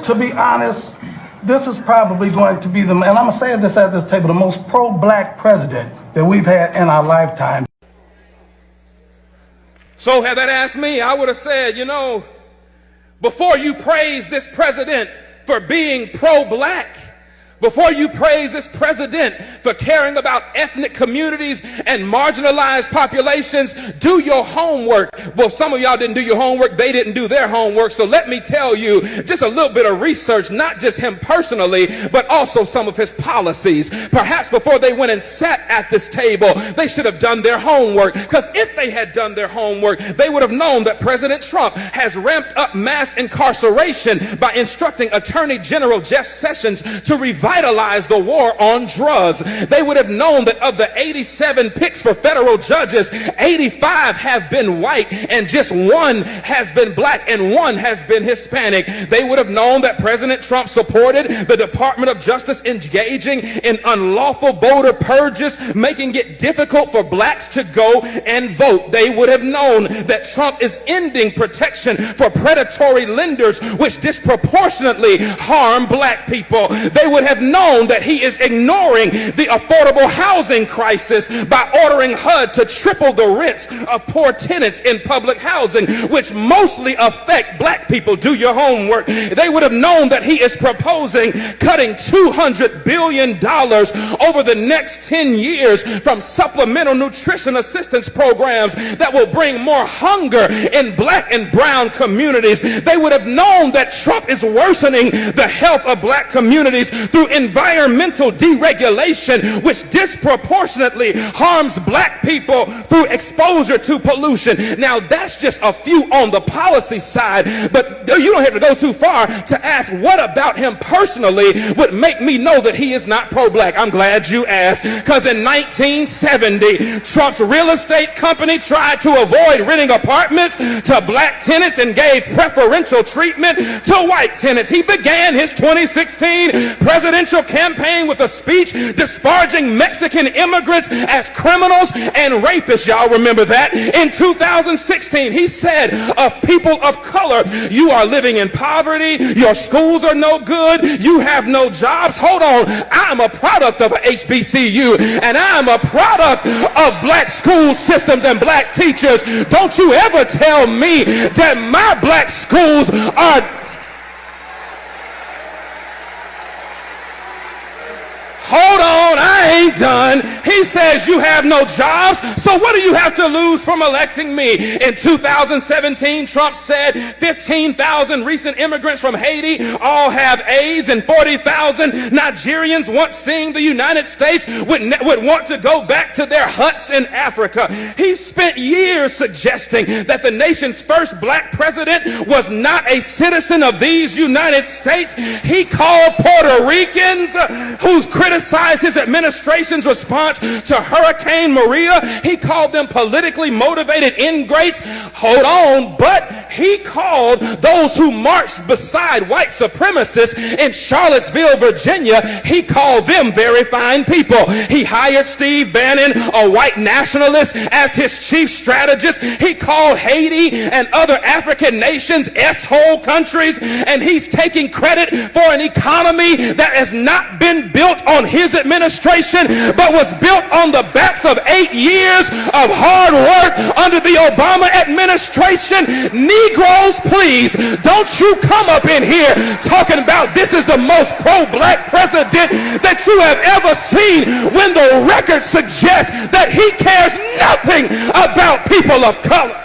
to be honest, this is probably going to be and I'm going to say this at this table, the most pro-black president that we've had in our lifetime. So had that asked me, I would have said, before you praise this president for being pro-black, before you praise this president for caring about ethnic communities and marginalized populations, do your homework. Well, some of y'all didn't do your homework. They didn't do their homework. So let me tell you just a little bit of research, not just him personally, but also some of his policies. Perhaps before they went and sat at this table, they should have done their homework. Because if they had done their homework, they would have known that President Trump has ramped up mass incarceration by instructing Attorney General Jeff Sessions to revitalize the war on drugs. They would have known that of the 87 picks for federal judges, 85 have been white and just one has been black and one has been Hispanic. They would have known that President Trump supported the Department of Justice engaging in unlawful voter purges, making it difficult for blacks to go and vote. They would have known that Trump is ending protection for predatory lenders, which disproportionately harm black people. They would have known that he is ignoring the affordable housing crisis by ordering HUD to triple the rents of poor tenants in public housing, which mostly affect black people. Do your homework. They would have known that he is proposing cutting $200 billion over the next 10 years from supplemental nutrition assistance programs that will bring more hunger in black and brown communities. They would have known that Trump is worsening the health of black communities through environmental deregulation, which disproportionately harms black people through exposure to pollution. Now, that's just a few on the policy side, but you don't have to go too far to ask what about him personally would make me know that he is not pro-black. I'm glad you asked, because in 1970, Trump's real estate company tried to avoid renting apartments to black tenants and gave preferential treatment to white tenants. He began his 2016 presidential campaign with a speech disparaging Mexican immigrants as criminals and rapists. Y'all remember that? In 2016, he said of people of color, you are living in poverty, your schools are no good, you have no jobs. Hold on, I'm a product of HBCU and I'm a product of black school systems and black teachers. Don't you ever tell me that my black schools are... Hold on, I ain't done. He says you have no jobs, so what do you have to lose from electing me? In 2017, Trump said 15,000 recent immigrants from Haiti all have AIDS, and 40,000 Nigerians once seeing the United States would want to go back to their huts in Africa. He spent years suggesting that the nation's first black president was not a citizen of these United States. He called Puerto Ricans who's criticized his administration's response to Hurricane Maria. He called them politically motivated ingrates. Hold on, but he called those who marched beside white supremacists in Charlottesville, Virginia, he called them very fine people. He hired Steve Bannon, a white nationalist, as his chief strategist. He called Haiti and other African nations S-hole countries, and he's taking credit for an economy that has not been built on his administration, but was built on the backs of 8 years of hard work under the Obama administration. Negroes, please, don't you come up in here talking about this is the most pro-black president that you have ever seen when the record suggests that he cares nothing about people of color.